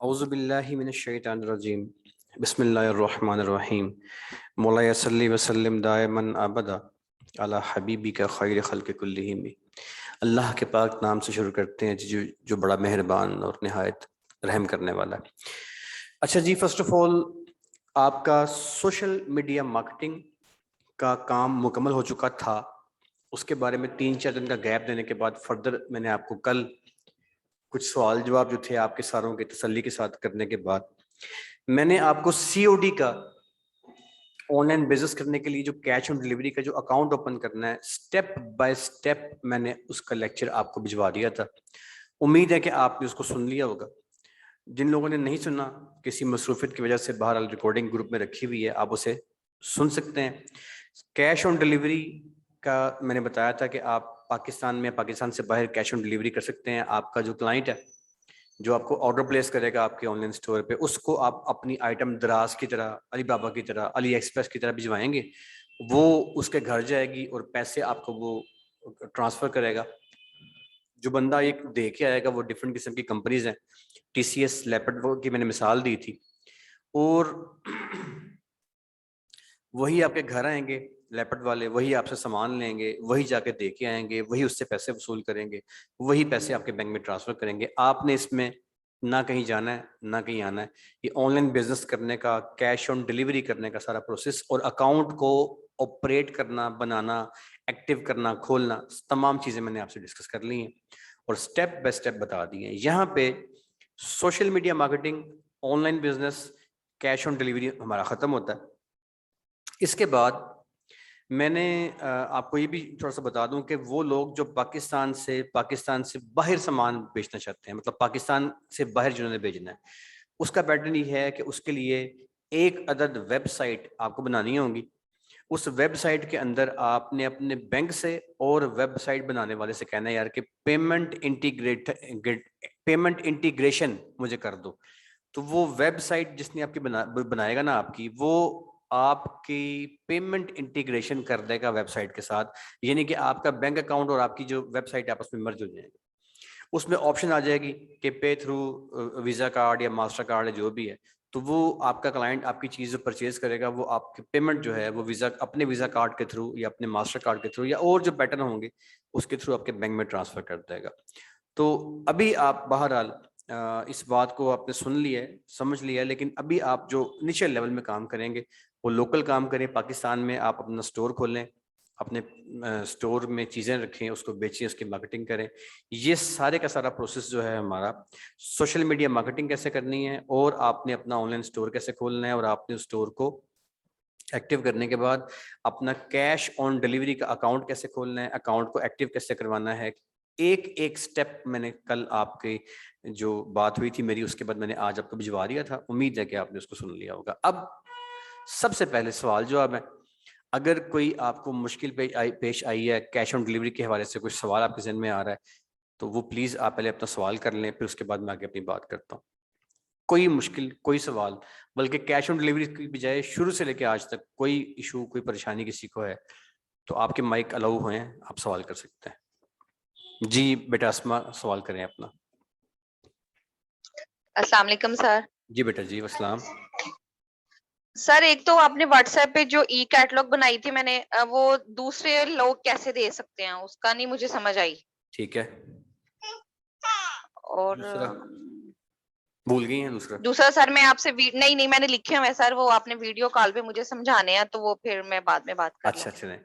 औज़ुबिल्लाहि मिनश्शैतानिर्रजीम बिस्मिल्लाहिर्रहमानिर्रहीम मौला सल्ली वसल्लिम दायमन अबदा अला हबीबिका खैर खल्क़ि कुल्लिहिम। अल्लाह के पाक नाम से शुरू करते हैं जो बड़ा मेहरबान और निहायत रहम करने वाला है। अच्छा जी, फर्स्ट ऑफ ऑल आपका सोशल मीडिया मार्केटिंग का काम मुकम्मल हो चुका था। उसके बारे में 3-4 दिन का गैप देने के बाद फर्दर मैंने आपको कल कुछ सवाल जवाब जो थे आपके सारों के तसल्ली के साथ करने के बाद मैंने आपको सीओडी का ऑनलाइन बिजनेस करने के लिए जो कैश ऑन डिलीवरी का जो अकाउंट ओपन करना है स्टेप बाय स्टेप मैंने उसका लेक्चर आपको भिजवा दिया था। उम्मीद है कि आपने उसको सुन लिया होगा। जिन लोगों ने नहीं सुना, किसी मसरूफियत की वजह से बहरहाल रिकॉर्डिंग ग्रुप में रखी हुई है, आप उसे सुन सकते हैं। कैश ऑन डिलीवरी का मैंने बताया था कि आप पाकिस्तान में, पाकिस्तान से बाहर कैश ऑन डिलीवरी कर सकते हैं। आपका जो क्लाइंट है जो आपको ऑर्डर प्लेस करेगा आपके ऑनलाइन स्टोर पे, उसको आप अपनी आइटम दराज की तरह, अली बाबा की तरह, अली एक्सप्रेस की तरह भिजवाएंगे, वो उसके घर जाएगी और पैसे आपको वो ट्रांसफर करेगा। जो बंदा ये दे के आएगा वो डिफरेंट किस्म की कंपनीज हैं, टीसीएस, लेपर्ड की मैंने मिसाल दी थी, और वही आपके घर आएंगे लेपर्ड वाले, वही आपसे सामान लेंगे, वही जाके दे के आएंगे, वही उससे पैसे वसूल करेंगे, वही पैसे आपके बैंक में ट्रांसफर करेंगे। आपने इसमें ना कहीं जाना है ना कहीं आना है। ये ऑनलाइन बिजनेस करने का, कैश ऑन डिलीवरी करने का सारा प्रोसेस और अकाउंट को ऑपरेट करना, बनाना, एक्टिव करना, खोलना, तमाम चीजें मैंने आपसे डिस्कस कर ली हैं और स्टेप बाय स्टेप बता दी हैं। यहाँ पे social media marketing, online business, cash on delivery हमारा खत्म होता है। इसके बाद मैंने आपको ये भी थोड़ा सा बता दूं कि वो लोग जो पाकिस्तान से बाहर सामान बेचना चाहते हैं, मतलब पाकिस्तान से बाहर जिन्होंने भेजना है, उसका पैटर्न ये है कि उसके लिए एक अदद वेबसाइट आपको बनानी होगी। उस वेबसाइट के अंदर आपने अपने बैंक से और वेबसाइट बनाने वाले से कहना है यार कि पेमेंट इंटीग्रेशन मुझे कर दो। तो वो वेबसाइट जिसने आपकी बनाएगा ना आपकी, वो आपकी पेमेंट इंटीग्रेशन कर देगा वेबसाइट के साथ, यानी कि आपका बैंक अकाउंट और आपकी जो वेबसाइट आपस में मर्ज हो जाएगी। उसमें ऑप्शन आ जाएगी कि पे थ्रू वीजा कार्ड या मास्टर कार्ड है, जो भी है, तो वो आपका क्लाइंट आपकी चीज़ जो परचेज करेगा वो आपकी पेमेंट जो है वो वीजा, अपने वीजा कार्ड के थ्रू या अपने मास्टर कार्ड के थ्रू या और जो पैटर्न होंगे उसके थ्रू आपके बैंक में ट्रांसफर कर देगा। तो अभी आप बहरहाल इस बात को आपने सुन लिया है, समझ लिया है, लेकिन अभी आप जो इनिशियल लेवल में काम करेंगे वो लोकल काम करें। पाकिस्तान में आप अपना स्टोर खोलें, अपने स्टोर में चीज़ें रखें, उसको बेचें, उसकी मार्केटिंग करें। ये सारे का सारा प्रोसेस जो है हमारा, सोशल मीडिया मार्केटिंग कैसे करनी है और आपने अपना ऑनलाइन स्टोर कैसे खोलना है और आपने उस स्टोर को एक्टिव करने के बाद अपना कैश ऑन डिलीवरी का अकाउंट कैसे खोलना है, अकाउंट को एक्टिव कैसे करवाना है, एक एक स्टेप मैंने कल आपके जो बात हुई थी मेरी, उसके बाद मैंने आज आपको भिजवा दिया था। उम्मीद है कि आपने उसको सुन लिया होगा। अब सबसे पहले सवाल जवाब है। अगर कोई आपको मुश्किल पेश आई है कैश ऑन डिलीवरी के हवाले से, कुछ सवाल आपके जहन में आ रहा है, तो वो प्लीज़ आप पहले अपना सवाल कर लें, फिर उसके बाद मैं आगे अपनी बात करता हूँ। कोई मुश्किल, कोई सवाल, बल्कि कैश ऑन डिलीवरी की बजाय शुरू से लेकर आज तक कोई इशू, कोई परेशानी किसी को है तो आपके माइक अलाउ हुए हैं, आप सवाल कर सकते हैं। जी बेटा अस्मा, सवाल करें अपना। अस्सलाम वालेकुम सर। जी बेटा जी, अस्सलाम। सर एक तो आपने व्हाट्सएप पे जो ई कैटलॉग बनाई थी मैंने, वो दूसरे लोग कैसे दे सकते हैं, उसका नहीं मुझे समझ आई। ठीक है, और दूसरा भूल गई हैं? दूसरा दूसरा सर मैं आपसे नहीं नहीं मैंने लिखे हुए हैं सर, वो आपने वीडियो कॉल पे मुझे समझाने हैं, तो वो फिर मैं बाद में बात कर अच्छा लूंगी। अच्छा, नहीं,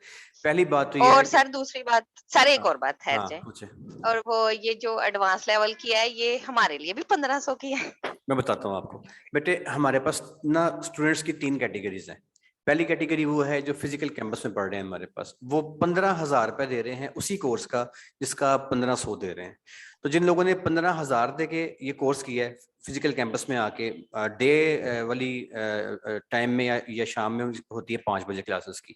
पहली बात तो यह है और कि सर दूसरी बात, सर एक हाँ और बात ठहर हाँ जाए। पूछे। और वो ये जो एडवांस लेवल की है ये हमारे लिए भी 1500 की है? मैं बताता हूँ आपको बेटे, हमारे पास ना स्टूडेंट्स की 3 कैटेगरीज हैं। पहली कैटेगरी वो है जो फिजिकल कैंपस में पढ़ रहे हैं हमारे पास, वो 15,000 रुपये दे रहे हैं उसी कोर्स का जिसका 1500 दे रहे हैं। तो जिन लोगों ने 15,000 दे के ये कोर्स किया है फिजिकल कैंपस में आके, डे वाली टाइम में या शाम में होती है 5 बजे क्लासेस की,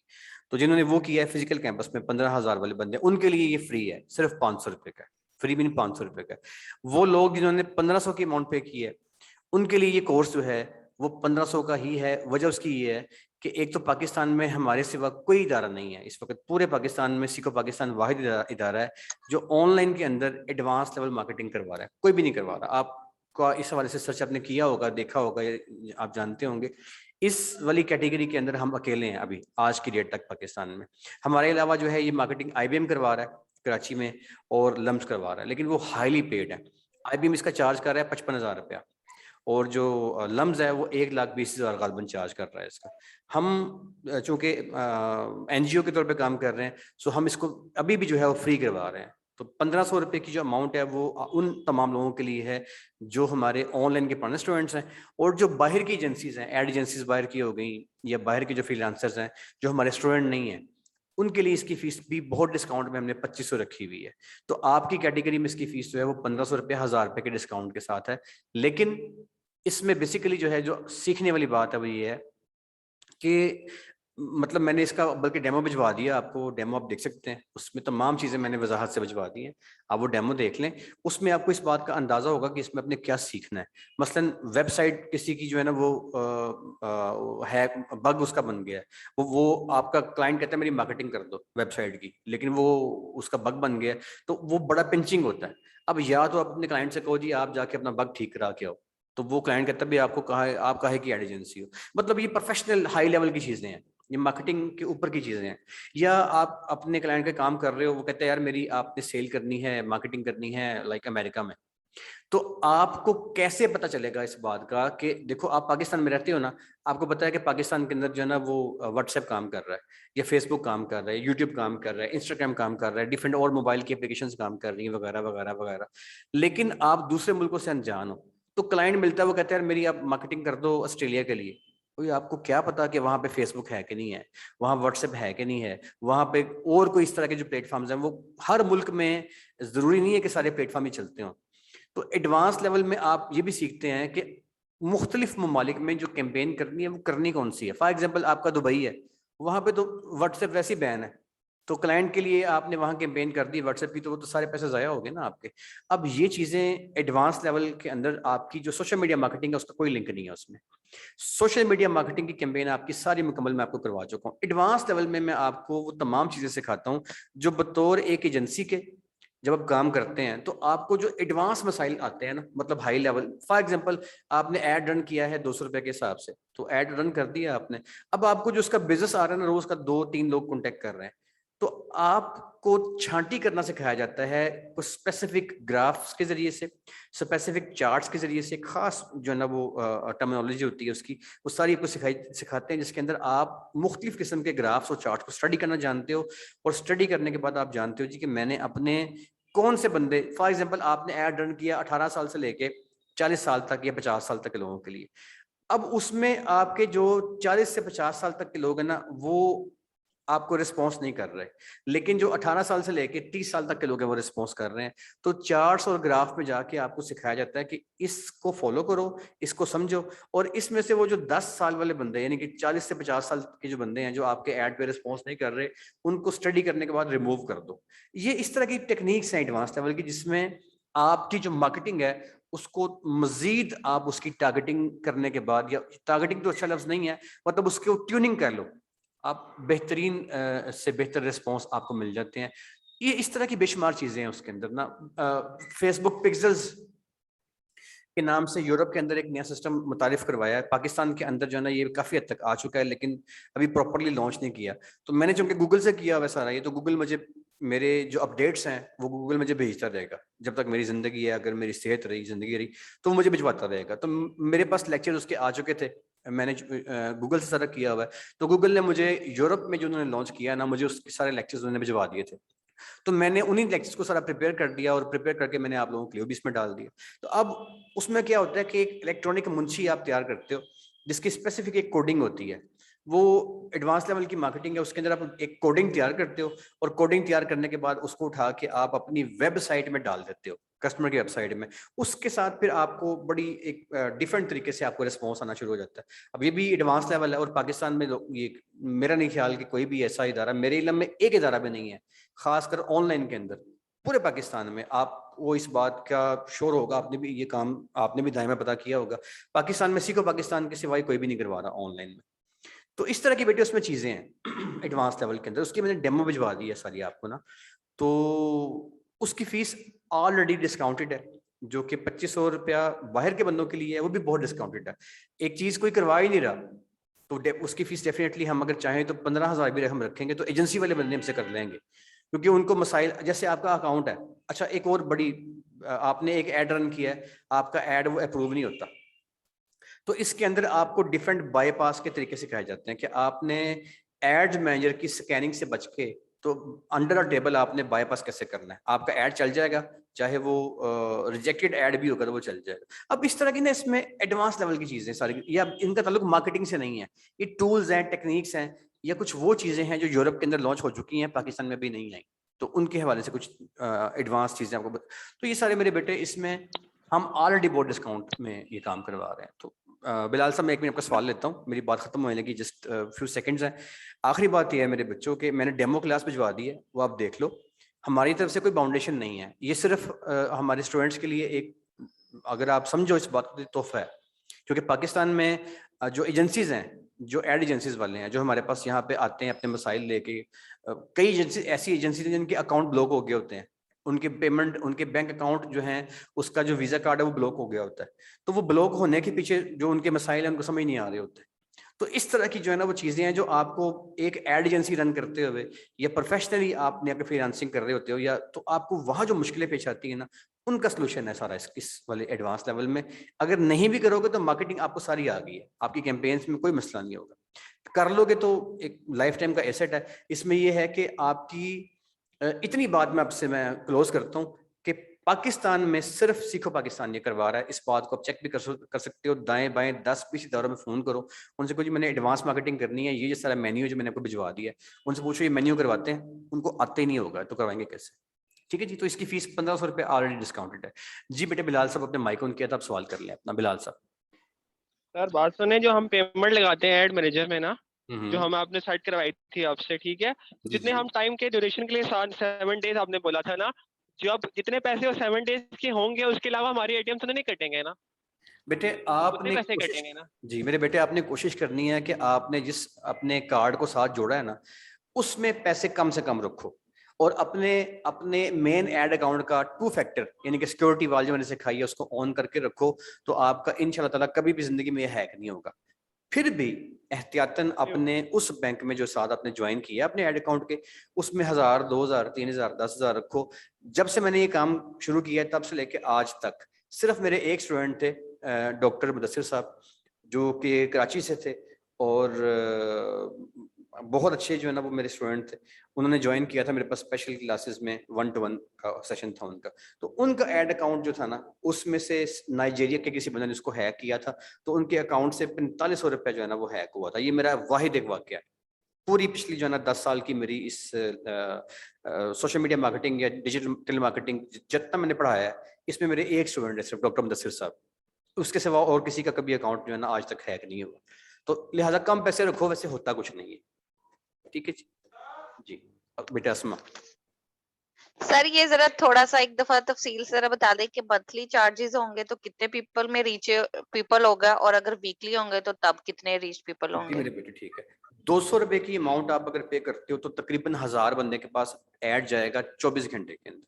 तो जिन्होंने वो किया है फिजिकल कैंपस में 15,000 वाले बंदे, उनके लिए ये फ्री है, सिर्फ 500 रुपये का, फ्री भी नहीं 500 रुपये का। वो लोग जिन्होंने 1500 की अमाउंट पे की है उनके लिए ये कोर्स जो है वो 1500 का ही है। वजह उसकी ये है कि एक तो पाकिस्तान में हमारे सिवा कोई इदारा नहीं है इस वक्त, पूरे पाकिस्तान में सिर्फ पाकिस्तान वाहिद इदारा है जो ऑनलाइन के अंदर एडवांस लेवल मार्केटिंग करवा रहा है, कोई भी नहीं करवा रहा। आप का इस हवाले से सर्च आपने किया होगा, देखा होगा, आप जानते होंगे। इस वाली कैटेगरी के अंदर हम अकेले हैं अभी आज की डेट तक पाकिस्तान में। हमारे अलावा जो है ये मार्केटिंग IBM करवा रहा है कराची में और लम्स करवा रहा है, लेकिन वो हाईली पेड है। IBM इसका चार्ज कर रहा है 55,000 रुपया, और जो लम्स है वो 1,20,000 गालबन चार्ज कर रहा है इसका। हम चूंकि NGO के तौर पे काम कर रहे हैं, सो हम इसको अभी भी जो है वो फ्री करवा रहे हैं। तो 1,500 रुपये की जो अमाउंट है वो उन तमाम लोगों के लिए है जो हमारे ऑनलाइन के पढ़ने स्टूडेंट्स हैं, और जो बाहर की एजेंसीज हैं, एड एजेंसीज बाहर की हो गई, या बाहर के जो फ्रीलांसर्स हैं जो हमारे स्टूडेंट नहीं हैं, उनके लिए इसकी फीस भी बहुत डिस्काउंट में हमने 2,500 रखी हुई है। तो आपकी कैटेगरी में इसकी फीस जो है वो 1,500 रुपये, 1,000 रुपये के डिस्काउंट के साथ है। लेकिन इसमें बेसिकली जो है जो सीखने वाली बात है वो ये है कि मतलब मैंने इसका बल्कि डेमो भिजवा दिया आपको, डेमो आप देख सकते हैं, उसमें तमाम चीज़ें मैंने वजाहत से भिजवा दी हैं। आप वो डेमो देख लें, उसमें आपको इस बात का अंदाज़ा होगा कि इसमें आपने क्या सीखना है। मसलन वेबसाइट किसी की जो है ना वो है, बग उसका बन गया है, वो आपका क्लाइंट कहता है मेरी मार्केटिंग कर दो वेबसाइट की, लेकिन वो उसका बग बन गया है, तो वो बड़ा पिंचिंग होता है। अब या तो आप अपने क्लाइंट से कहो जी आप जाके अपना बग ठीक करा के आओ, तो वो क्लाइंट कहता है भी आपको कहा है, आप काहे की एड एजेंसी हो। मतलब ये प्रोफेशनल हाई लेवल की चीज़ें हैं, ये मार्केटिंग के ऊपर की चीजें हैं। या आप अपने क्लाइंट का काम कर रहे हो, वो कहते हैं यार मेरी आपने सेल करनी है, मार्केटिंग करनी है लाइक अमेरिका में, तो आपको कैसे पता चलेगा इस बात का कि देखो आप पाकिस्तान में रहते हो ना, आपको पता है कि पाकिस्तान के अंदर जो है ना वो व्हाट्सएप काम कर रहा है, या फेसबुक काम कर रहा है, यूट्यूब काम कर रहा है, इंस्टाग्राम काम कर रहा है, डिफरेंट और मोबाइल की एप्लीकेशन काम कर रही है वगैरह वगैरह वगैरह। लेकिन आप दूसरे मुल्कों से अनजान हो, तो क्लाइंट मिलता है, वो कहता है यार मेरी आप मार्केटिंग कर दो ऑस्ट्रेलिया के लिए। कोई आपको क्या पता कि वहां पे फेसबुक है कि नहीं है, वहां व्हाट्सएप है कि नहीं है, वहां पे और कोई इस तरह के जो प्लेटफॉर्म्स हैं, वो हर मुल्क में जरूरी नहीं है कि सारे प्लेटफॉर्म ही चलते हो। तो एडवांस लेवल में आप ये भी सीखते हैं कि मुख्तलिफ ममालिक में जो कैंपेन करनी है वो करनी कौन सी है। फॉर एग्जाम्पल आपका दुबई है, वहां पे तो व्हाट्सएप वैसे ही बैन है, तो क्लाइंट के लिए आपने वहां कैंपेन कर दी व्हाट्सएप की, तो वो तो सारे पैसे जाया हो गए ना आपके। अब ये चीजें एडवांस लेवल के अंदर आपकी जो सोशल मीडिया मार्केटिंग है उसका कोई लिंक नहीं है उसमें। सोशल मीडिया मार्केटिंग की कैंपेन आपकी सारी मुकम्मल मैं आपको करवा चुका हूँ। एडवांस लेवल में मैं आपको वो तमाम चीजें सिखाता हूँ जो बतौर एक एजेंसी के जब आप काम करते हैं तो आपको जो एडवांस मसाइल आते हैं ना, मतलब हाई लेवल। फॉर एग्जांपल आपने ऐड रन किया है 200 रुपए के हिसाब से, तो ऐड रन कर दिया आपने, अब आपको जो उसका बिजनेस आ रहा है ना, रोज का 2-3 लोग कॉन्टेक्ट कर रहे हैं, तो आपको छांटी करना सिखाया जाता है कुछ स्पेसिफिक ग्राफ्स के जरिए से, स्पेसिफिक चार्ट्स के जरिए से, खास जो है ना वो टर्मिनोलॉजी होती है उसकी, वो सारी आपको सिखाते हैं, जिसके अंदर आप मुख्तलिफ किस्म के ग्राफ्स और चार्ट को स्टडी करना जानते हो। और स्टडी करने के बाद आप जानते हो जी कि मैंने अपने कौन से बंदे, फॉर एग्जांपल आपने ऐड रन किया 18 साल से लेके 40 साल तक या 50 साल तक के लोगों के लिए, अब उसमें आपके जो 40 से 50 साल तक के लोग हैं ना, वो आपको रिस्पॉन्स नहीं कर रहे, लेकिन जो 18 साल से लेके 30 साल तक के लोग हैं वो रिस्पॉन्स कर रहे हैं। तो चार्ट्स और ग्राफ में जाके आपको सिखाया जाता है कि इसको फॉलो करो, इसको समझो, और इसमें से वो जो 10 साल वाले बंदे यानी कि 40 से 50 साल के जो बंदे हैं जो आपके ऐड पे रिस्पॉन्स नहीं कर रहे, उनको स्टडी करने के बाद रिमूव कर दो। ये इस तरह की टेक्निक्स हैं एडवांस लेवल की, जिसमें आपकी जो मार्केटिंग है उसको मजीद आप उसकी टारगेटिंग करने के बाद, या टारगेटिंग तो अच्छा लफ्ज नहीं है, मतलब उसको ट्यूनिंग कर लो, आप बेहतरीन से बेहतर रिस्पॉन्स आपको मिल जाते हैं। ये इस तरह की बेशुमार चीजें हैं उसके अंदर ना। फेसबुक पिक्सल्स के नाम से यूरोप के अंदर एक नया सिस्टम मुतारिफ करवाया है, पाकिस्तान के अंदर जो है ना ये काफी हद तक आ चुका है, लेकिन अभी प्रॉपरली लॉन्च नहीं किया। तो मैंने चूंकि गूगल से किया हुआ सारा ये, तो गूगल मुझे मेरे जो अपडेट्स हैं वो गूगल मुझे भेजता रहेगा जब तक मेरी जिंदगी है, अगर मेरी सेहत रही, जिंदगी रही, तो वो मुझे भिजवाता रहेगा। तो मेरे पास लेक्चर उसके आ चुके थे, मैंने गूगल से सारा किया हुआ है। तो गूगल ने मुझे यूरोप में जो उन्होंने लॉन्च किया ना, मुझे उसके सारे लेक्चर्स उन्होंने भिजवा दिए थे। तो मैंने उन्हीं लेक्चर्स को सारा प्रिपेयर कर दिया, और प्रिपेयर करके मैंने आप लोगों के लिए भी इसमें डाल दिया। तो अब उसमें क्या होता है कि एक इलेक्ट्रॉनिक मुंशी आप तैयार करते हो जिसकी स्पेसिफिक एक कोडिंग होती है, वो एडवांस लेवल की मार्केटिंग है, उसके अंदर आप एक कोडिंग तैयार करते हो, और कोडिंग तैयार करने के बाद उसको उठा के आप अपनी वेबसाइट में डाल देते हो, कस्टमर की वेबसाइट में। उसके साथ फिर आपको बड़ी एक डिफरेंट तरीके से आपको रिस्पॉन्स आना शुरू हो जाता है। अब ये भी एडवांस लेवल है, और पाकिस्तान में ये मेरा नहीं ख्याल कि कोई भी ऐसा इदारा, मेरे इल्म में एक इदारा भी नहीं है, खासकर ऑनलाइन के अंदर पूरे पाकिस्तान में। आप वो इस बात का शोर होगा, आपने भी ये काम आपने भी दायमा पता किया होगा, पाकिस्तान में सीखो पाकिस्तान के सिवाय कोई भी नहीं करवा रहा ऑनलाइन में। तो इस तरह की बेटे उसमें चीजें हैं एडवांस लेवल के अंदर, उसकी मैंने डेमो भिजवा दी है सारी आपको ना। तो उसकी फीस ऑलरेडी डिस्काउंटेड है, जो कि 2500 रुपया बाहर के बंदों के लिए है, वो भी बहुत डिस्काउंटेड है। एक चीज कोई करवा ही नहीं रहा तो उसकी फीस डेफिनेटली हम अगर चाहें तो 15,000 भी हम रखेंगे तो एजेंसी वाले बंदे हमसे कर लेंगे, क्योंकि उनको मसाइल, जैसे आपका अकाउंट है, अच्छा एक और बड़ी, आपने एक ऐड रन किया है, आपका ऐड वो अप्रूव नहीं होता, तो इसके अंदर आपको डिफरेंट बाईपास के तरीके से कहे जाते हैं कि आपने एड्स मैनेजर की स्कैनिंग से बच के तो अंडर अ टेबल आपने बाईपास कैसे करना है। आपका ऐड चल जाएगा, चाहे वो रिजेक्टेड ऐड भी होगा तो वो चल जाएगा। अब इस तरह की ना इसमें एडवांस लेवल की चीजें सारी, या इनका ताल्लुक मार्केटिंग से नहीं है, ये टूल्स हैं, टेक्निक्स हैं, या कुछ वो चीजें हैं जो यूरोप के अंदर लॉन्च हो चुकी हैं, पाकिस्तान में भी नहीं आई, तो उनके हवाले से कुछ एडवांस चीजें आपको तो ये सारे मेरे बेटे, इसमें हम ऑलरेडी बहुत डिस्काउंट में ये काम करवा रहे हैं। तो बिलाल साहब, मैं एक मिनट आपका सवाल लेता हूँ, मेरी बात खत्म होने लगी, जस्ट फ्यू सेकंड्स हैं। आखिरी बात ये है मेरे बच्चों के, मैंने डेमो क्लास भिजवा दी है, वो आप देख लो। हमारी तरफ से कोई बाउंडेशन नहीं है, ये सिर्फ हमारे स्टूडेंट्स के लिए एक, अगर आप समझो इस बात को, तोहफा है। क्योंकि पाकिस्तान में जो एजेंसीज हैं, जो एड एजेंसीज वाले हैं, जो हमारे पास यहाँ पे आते हैं अपने मसाइल लेके, कई एजेंसी ऐसी एजेंसी जिनके अकाउंट ब्लॉक हो गए होते हैं, उनके पेमेंट, उनके बैंक अकाउंट जो हैं, उसका जो वीजा कार्ड है वो ब्लॉक हो गया होता है, तो वो ब्लॉक होने के पीछे जो उनके मसाइल हैं उनको समझ नहीं आ रहे होते। तो इस तरह की जो है ना वो चीजें हैं जो आपको एक एड एजेंसी रन करते हुए या प्रोफेशनली आपने अगर फ्रीलांसिंग कर रहे होते हो, या तो आपको वहां जो मुश्किलें पेश आती है ना, उनका सोल्यूशन है सारा इस वाले एडवांस लेवल में। अगर नहीं भी करोगे तो मार्केटिंग आपको सारी आ गई है, आपकी कैंपेन्स में कोई मसला नहीं होगा, कर लोगे तो एक लाइफ टाइम का एसेट है। इसमें यह है कि आपकी इतनी बात मैं आपसे मैं क्लोज करता हूँ कि पाकिस्तान में सिर्फ सीखो पाकिस्तान ये करवा रहा है। इस बात को आप चेक भी कर सकते हो, दाएं बाएं 10-20 इदारों में फोन करो, उनसे कुछ मैंने एडवांस मार्केटिंग करनी है, ये सारा मेन्यू जो मैंने आपको भिजवा दिया है, उनसे पूछो ये मेन्यू करवाते हैं, उनको आते ही नहीं होगा तो करवाएंगे कैसे। ठीक है जी, तो इसकी फीस 1500 रुपये ऑलरेडी डिस्काउंटेड है जी। बेटे बिलाल साहब अपने माइक ऑन किया था, आप सवाल कर लें अपना, बिलाल साहब। सर बात सुने, जो हम पेमेंट लगाते हैं एड मैनेजर में ना, जो हम्म, हम आपने साइट करवाई थी आपसे, ठीक है, जी जितने जी हम टाइम के ड्यूरेशन के लिए 7 डेज आपने बोला था ना, जो अब जितने पैसे वो 7 डेज के होंगे उसके अलावा हमारी एटीएम से नहीं कटेंगे ना, बेटे, उतने आपने पैसे कोशिश, कटेंगे ना? जी मेरे बेटे आपने कोशिश करनी है कि आपने जिस अपने कार्ड को साथ जोड़ा है ना, उसमें पैसे कम से कम रखो, और अपने अपने मेन एड अकाउंट का 2 फैक्टर यानी कि सिक्योरिटी वाल जो मैंने सिखाई है उसको ऑन करके रखो, तो आपका इंशाल्लाह ताला कभी भी जिंदगी में ये हैक नहीं होगा। फिर भी एहतियातन अपने उस बैंक में जो साथ आपने ज्वाइन किया अपने एड अकाउंट के, उसमें 1000, 2000, 3000, 10,000 रखो। जब से मैंने ये काम शुरू किया है तब से लेके आज तक सिर्फ मेरे एक स्टूडेंट थे, डॉक्टर मुदस्सिर साहब, जो कि कराची से थे, और बहुत अच्छे जो है ना वो मेरे स्टूडेंट थे। उन्होंने ज्वाइन किया था मेरे पास स्पेशल क्लासेस में, 1-to-1 का सेशन था उनका। तो उनका एड अकाउंट जो था ना, उसमें से नाइजीरिया के किसी बंदे ने उसको हैक किया था, तो उनके अकाउंट से 4500 रुपये जो है ना वो हैक हुआ था। ये मेरा वाहिद एक वाकया है पूरी पिछली जो है ना 10 साल की मेरी इस सोशल मीडिया मार्केटिंग या डिजिटल मार्केटिंग जितना मैंने पढ़ाया है, इसमें मेरे एक स्टूडेंट है सिर्फ, डॉक्टर मुदस्सिर साहब। उसके सिवा और किसी का कभी अकाउंट जो है ना आज तक हैक नहीं हुआ। तो लिहाजा कम पैसे रखो, वैसे होता कुछ नहीं है। ठीक है जी। जी बेटा अस्मा। सर ये जरा थोड़ा सा एक दफा तफसील से जरा बता दें कि मंथली चार्जेस होंगे तो कितने पीपल में रीच पीपल होगा, और अगर वीकली होंगे तो तब कितने रीच पीपल जी होंगे? मेरे बेटे ठीक है, 200 रुपए की अमाउंट आप अगर पे करते हो तो तकरीबन 1000 बंदे के पास ऐड जाएगा 24 घंटे के अंदर।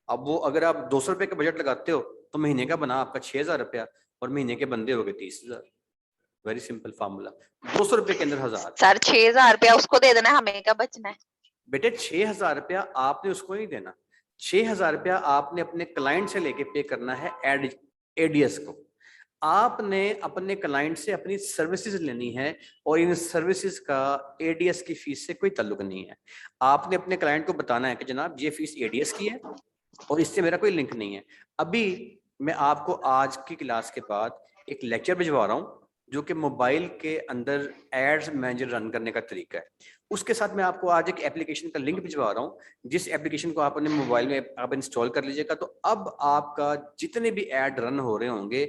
अब वो अगर आप 200 रुपए का बजट लगाते हो तो महीने का बना आपका 6000 रुपया, और महीने के बंदे हो गए 30,000। वेरी सिंपल फार्मूला, 200 रुपए के अंदर 1000। सर 6000 रुपया उसको दे देना, हमें क्या बचना है? बेटे 6000 रुपया आपने उसको नहीं देना, 6000 रुपया आपने अपने क्लाइंट से लेके पे करना है एडीएस को। आपने अपने क्लाइंट से अपनी सर्विसेज लेनी है, और इन सर्विसेज का एडीएस की फीस से कोई ताल्लुक नहीं है। आपने अपने क्लाइंट को बताना है कि जनाब ये फीस एडीएस की है और इससे मेरा कोई लिंक नहीं है। अभी मैं आपको आज की क्लास के बाद एक लेक्चर भिजवा रहा हूँ जो कि मोबाइल के अंदर एड्स मैनेजर रन करने का तरीका है। उसके साथ मैं आपको आज एक एप्लीकेशन का लिंक भिजवा रहा हूँ, जिस एप्लीकेशन को आप अपने मोबाइल में आप इंस्टॉल कर लीजिएगा। तो अब आपका जितने भी ऐड रन हो रहे होंगे,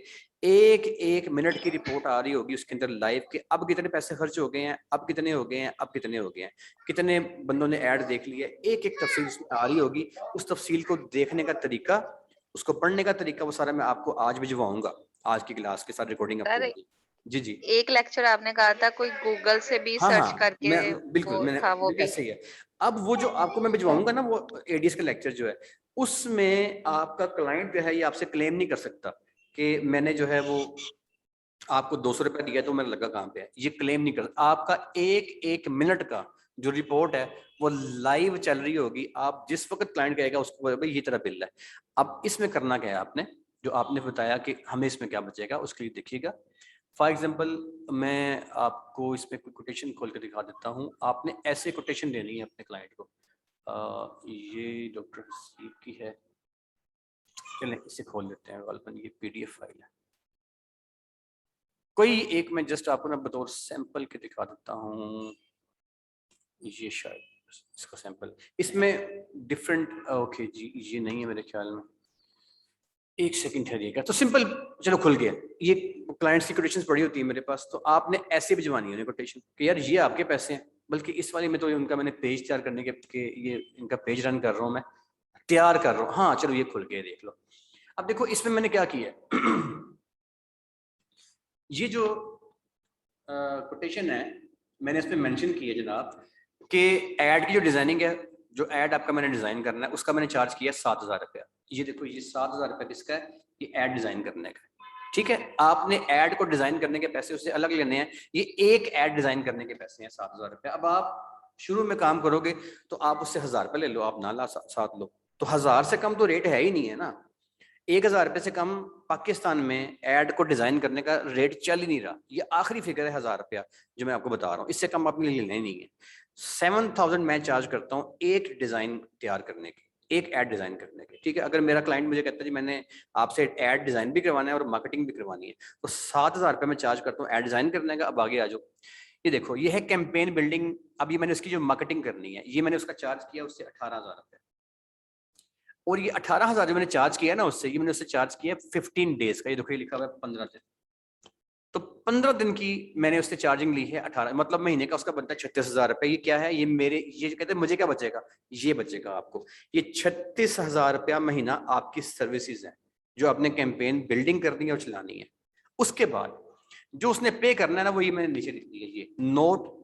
एक एक मिनट की रिपोर्ट आ रही होगी उसके अंदर लाइव के, अब कितने पैसे खर्च हो गए हैं, अब कितने हो गए हैं, अब कितने हो गए हैं, कितने बंदों ने ऐड देख लिया, एक एक तफसील उसमें आ रही होगी। उस तफसील को देखने का तरीका, उसको पढ़ने का तरीका, वो सारा मैं आपको आज भिजवाऊंगा। आज की क्लास के साथ रिकॉर्डिंग आपको सर होगी। जी जी एक लेक्चर आपने कहा था कोई गूगल से भी हाँ सर्च हाँ करके मैं बिल्कुल वो मैंने था वो भी। ऐसे ही है। अब वो जो आपको मैं भिजवाऊंगा ना वो एडीएस का लेक्चर जो है उसमें आपका क्लाइंट जो है ये आपसे क्लेम नहीं कर सकता कि मैंने जो है वो आपको 200 रुपया दिया तो मेरा लगा कहाँ पे है, ये क्लेम नहीं कर। आपका एक एक मिनट का जो रिपोर्ट है वो लाइव चल रही होगी, आप जिस वक्त क्लाइंट कहेगा उसको भाई ये तरह बिल है। अब इसमें करना क्या है आपने, जो आपने बताया कि हमें इसमें क्या बचेगा उसके लिए देखिएगा। फॉर एग्जाम्पल मैं आपको इसमें कोई कोटेशन खोल के दिखा देता हूँ, आपने ऐसे कोटेशन देनी है अपने क्लाइंट को। ये डॉक्टर हसीब की है, चलें इसे खोल लेते हैं, गलतन ये पीडीएफ फाइल है। कोई एक मैं जस्ट आपको ना बतौर सैंपल के दिखा देता हूँ, ये शायद इसका सैंपल, इसमें डिफरेंट ओके जी ये नहीं है मेरे ख्याल में, एक सेकंड ठहरिएगा। तो सिंपल चलो खुल गया, ये क्लाइंट्स की कोटेशंस पड़ी होती है मेरे पास, तो आपने ऐसे भिजवानी है कोटेशन कि यार ये आपके पैसे हैं, बल्कि इस वाले में तो उनका मैंने पेज तैयार करने के ये इनका पेज रन कर रहा हूँ, मैं तैयार कर रहा हूँ। हाँ चलो ये खुल गया, देख लो। अब देखो इसमें मैंने क्या किया ये जो कोटेशन है मैंने इसमें मेंशन की है जनाब कि ऐड की जो डिजाइनिंग है, जो ऐड आपका मैंने डिजाइन करना है उसका मैंने चार्ज किया 7,000 रुपया। ये देखो ये 7,000 रुपया किसका है, ये ऐड डिजाइन करने का। ठीक है, आपने ऐड को डिजाइन करने के पैसे उससे अलग लेने हैं, ये एक ऐड डिजाइन करने के पैसे हैं 7,000 रुपया। अब आप शुरू में काम करोगे तो आप उससे 1,000 रुपये ले लो, आप ना ला 7 लो, तो 1,000 से कम तो रेट है ही नहीं है ना। 1,000 रुपये से कम पाकिस्तान में ऐड को डिजाइन करने का रेट चल ही नहीं रहा, ये आखिरी फिगर है 1,000 रुपया जो मैं आपको बता रहा हूँ, इससे कम आपने लेना ही नहीं है। 7,000 मैं चार्ज करता हूँ एक डिजाइन तैयार करने की, एक ऐड डिजाइन करने की। ठीक है, अगर मेरा क्लाइंट मुझे कहता है जी मैंने आपसे ऐड डिजाइन भी करवाना है और मार्केटिंग भी करवानी है, तो 7,000 रुपये मैं चार्ज करता हूँ ऐड डिजाइन करने का। अब आगे आ जाओ, ये देखो ये है कैंपेन बिल्डिंग। अभी मैंने उसकी जो मार्केटिंग करनी है ये मैंने उसका चार्ज किया उससे 18,000 रुपये, और ये 18,000 जो मैंने चार्ज किया ना उससे, ये मैंने उससे चार्ज किया 15 डेज का, ये देखो ये लिखा हुआ है 15 दिन, तो 15 दिन की मैंने उससे चार्जिंग ली है 18, मतलब महीने का उसका बनता है 36,000 रुपये। ये क्या है, ये मेरे ये कहते हैं मुझे क्या बचेगा, ये बचेगा आपको, ये 36,000 रुपया महीना आपकी सर्विसेज है जो आपने कैंपेन बिल्डिंग करनी है और चलानी है। उसके बाद जो उसने पे करना है ना वो ये मैंने नीचे लिख दिया, ये नोट,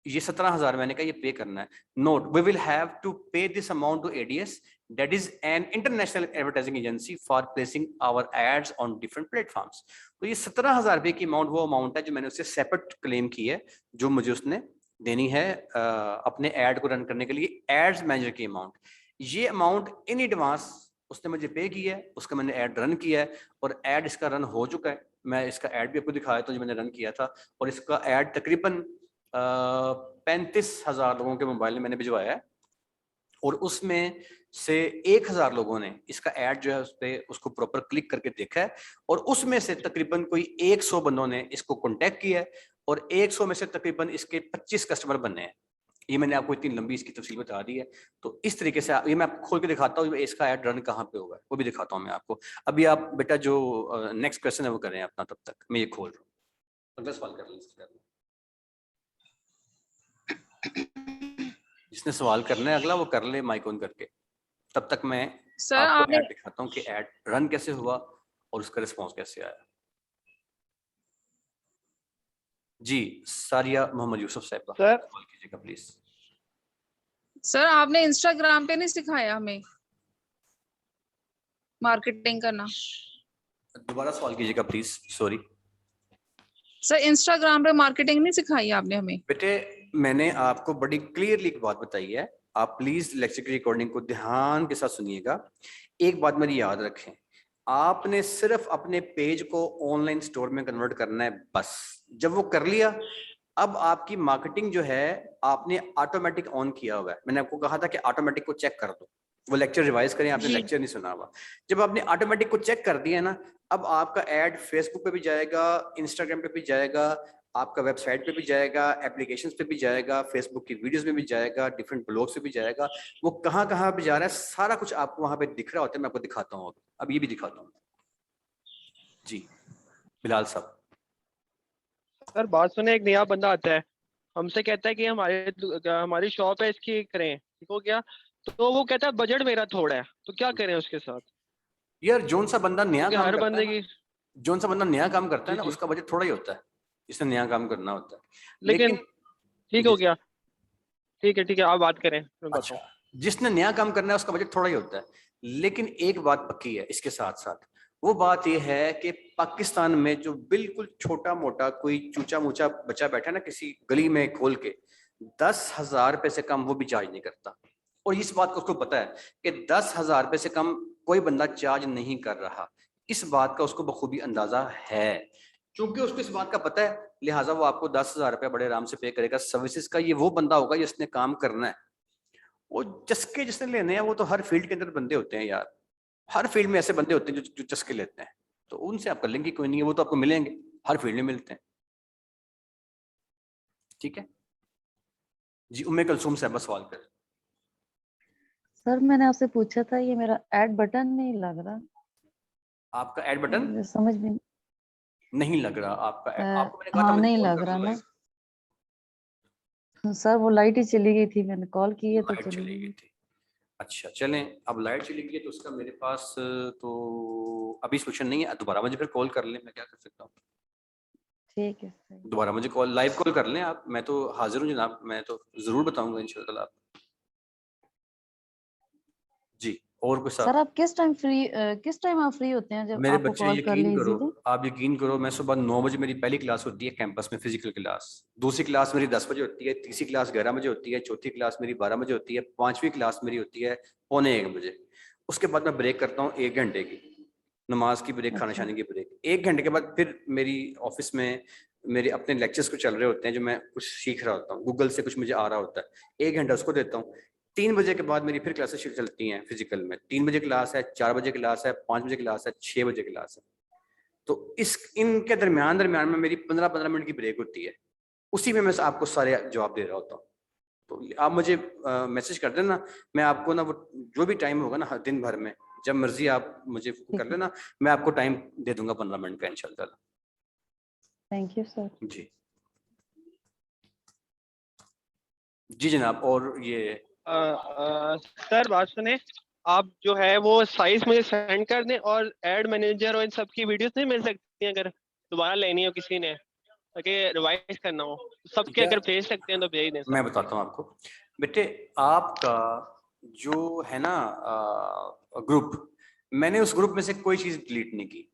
ये 17,000 मैंने कहा ये पे करना है। Note, we will have to pay this amount to ADS, that is an international advertising agency for placing our ads on different platforms। तो ये 17,000 रुपए की अमाउंट वो अमाउंट है जो मैंने उससे सेपरेट क्लेम की है, जो मुझे उसने देनी है अपने ऐड को रन करने के लिए, एड्स मैनेजर की अमाउंट। ये अमाउंट इन एडवांस उसने मुझे पे की है, उसका मैंने ऐड रन किया है और ऐड इसका रन हो चुका है। मैं इसका ऐड भी आपको दिखाया था जो मैंने रन किया था, और इसका ऐड तकरीबन 35,000 लोगों के मोबाइल में मैंने भिजवाया है, और उसमें से 1,000 लोगों ने इसका ऐड जो है उस पे उसको प्रॉपर क्लिक करके देखा है, और उसमें से तकरीबन कोई 100 बंदों ने इसको कांटेक्ट किया है, और 100 में से तकरीबन इसके 25 कस्टमर बने हैं। ये मैंने आपको इतनी लंबी इसकी तफसील बता दी है। तो इस तरीके से ये मैं आपको खोल के दिखाता हूँ इसका ऐड रन कहाँ पे होगा, वो भी दिखाता हूँ मैं आपको। अभी आप बेटा जो नेक्स्ट क्वेश्चन है वो करें अपना, तब तक मैं ये खोल रहा हूँ, अगला सवाल कर लें। जिसने सवाल करना है अगला वो कर ले माइक ऑन करके, तब तक मैं सर आपको आपने ऐड दिखाता हूँ कि ऐड रन कैसे हुआ और उसका रिस्पांस कैसे आया। जी सारिया मोहम्मद यूसुफ साहिबा, सर सवाल कीजिएगा प्लीज। सर आपने इंस्टाग्राम पे नहीं सिखाया हमें मार्केटिंग करना। दोबारा सवाल कीजिएगा प्लीज, सॉरी। सर इंस्टाग्राम पे मार्केटिंग नहीं सिखाई आपने हमें। बेटे मैंने आपको बड़ी क्लियरली एक बात बताई है, आप प्लीज लेक्चर की रिकॉर्डिंग को ध्यान के साथ सुनिएगा। एक बात मेरी याद रखें, आपने सिर्फ अपने पेज को ऑनलाइन स्टोर में कन्वर्ट करना है बस। जब वो कर लिया, अब आपकी मार्केटिंग जो है आपने ऑटोमेटिक ऑन किया हुआ है। मैंने आपको कहा था कि ऑटोमेटिक को चेक कर दो, वो लेक्चर रिवाइज करें, आपने जी। लेक्चर नहीं सुना हुआ। जब आपने ऑटोमेटिक को चेक कर दिया ना, अब आपका ऐड फेसबुक पे भी जाएगा, इंस्टाग्राम पे भी जाएगा, आपका वेबसाइट पे भी जाएगा, एप्लीकेशंस पे भी जाएगा, फेसबुक की वीडियोस में भी जाएगा, डिफरेंट ब्लॉग्स पे भी जाएगा। वो कहाँ कहाँ पे जा रहा है सारा कुछ आपको वहां पे दिख रहा होता है। मैं आपको दिखाता हूँ, अब ये भी दिखाता हूँ। जी बिलाल साहब। सर बात सुने, एक नया बंदा आता है, हमसे कहता है कि हमारी शॉप है इसकी करें, ठीक हो गया? तो वो कहता है बजट मेरा थोड़ा है, तो क्या करें उसके साथ? यार जोन सा बंदा नया क्योंकि काम हर करता बंदे है ना, की जोन सा बंदा नया काम करता है जी ना जी उसका बजट थोड़ा ही होता है। जिसने नया काम करना होता है। लेकिन ठीक हो जिस- गया, ठीक है आप बात करें, मैं अच्छा, बताऊँ। जिसने नया काम करना है उसका बजट थोड़ा ही होता है, लेकिन एक बात पक्की है इसके साथ साथ, वो बात यह है कि पाकिस्तान में जो बिल्कुल छोटा मोटा कोई चूचा मूचा बच्चा बैठा है ना किसी गली में खोल के, 10,000 रुपए से कम वो भी चार्ज नहीं करता। और इस बात को उसको पता है कि 10,000 रुपए से कम कोई बंदा चार्ज नहीं कर रहा। इस बात का उसको बखूबी अंदाजा है, क्योंकि उसको इस बात का पता है, लिहाजा वो आपको 10,000 रुपये बड़े आराम से पे करेगा सर्विसेज का। ये वो बंदा होगा जिसने काम करना है। वो चस्के जिसने लेने हैं वो तो हर फील्ड के अंदर बंदे होते हैं यार, हर फील्ड में ऐसे बंदे होते हैं जो चस्के लेते हैं, तो उनसे आप कर लेंगे, कोई नहीं है, वो तो आपको मिलेंगे, हर फील्ड में मिलते हैं। ठीक है जी, उम्मे कुलसूम साहब सवाल कर। सर मैंने आपसे पूछा था, ये मेरा ऐड बटन नहीं लग रहा। आपका ऐड बटन मुझे समझ में नहीं लग रहा आपका आपको मैंने कहा था हाँ मुझे नहीं कॉल लग कर रहा लो ना लाइव। सर, वो लाइट ही चली गई थी, मैंने कॉल की है तो लाइट चली चली गई गई। थी। अच्छा चलें, अब लाइट चली गई है तो उसका मेरे पास तो अभी सोल्यूशन नहीं है, दोबारा मुझे फिर कॉल कर लें, मैं क्या कर सकता हूँ। ठीक है सर। दोबारा मुझे कॉल लाइव कॉल कर लें आप, मैं तो हाजिर हूँ जनाब, मैं तो जरूर बताऊंगा इंशाल्लाह आप। जी और कुछ सर आप किस टाइम आप फ्री होते हैं, जब मेरे आपको बच्चे कॉल कर ले यकीन करो, इजीली? आप यकीन करो, मैं सुबह 9 बजे मेरी पहली क्लास होती है कैंपस में फिजिकल क्लास, दूसरी क्लास मेरी 10 बजे होती है, तीसरी क्लास 11 बजे होती है, चौथी क्लास मेरी 12 बजे होती है, पांचवी क्लास मेरी होती है 12:45 बजे। उसके बाद मैं ब्रेक करता हूँ 1 घंटे की, नमाज की ब्रेक, खाना अच्छा खाने की ब्रेक। 1 घंटे के बाद फिर मेरी ऑफिस में मेरे अपने लेक्चर्स को चल रहे होते हैं, जो मैं कुछ सीख रहा होता हूँ, गूगल से कुछ मुझे आ रहा होता है, 1 घंटा उसको देता हूँ। 3 बजे के बाद मेरी फिर क्लासेस चलती हैं फिजिकल में, 3 बजे क्लास है, 4 बजे क्लास है, 5 बजे क्लास है, 6 बजे क्लास है। तो इस इनके दरमियान में मेरी 15-15 मिनट की ब्रेक होती है, उसी में मैं आपको सारे जवाब दे रहा होता हूँ। तो आप मुझे मैसेज कर देना, मैं आपको ना वो जो भी टाइम होगा ना दिन भर में, जब मर्जी आप मुझे ठीक कर है, लेना, मैं आपको टाइम दे दूंगा 15 मिनट का इंशाल्लाह। Thank you sir. जी जी जनाब, और ये सर बात सुने, आप जो है वो साइज मुझे सेंड कर दें, और एड मैनेजर और इन सब की वीडियोस नहीं मिल सकती हैं, अगर दोबारा लेनी हो किसी ने, ताकि रिवाइज करना हो, सबके या अगर भेज सकते हैं तो भेज दें सर। मैं बताता हूँ आपको बेटे, आपका जो है ना ग्रुप, मैंने उस ग्रुप में से कोई चीज डिलीट नहीं की,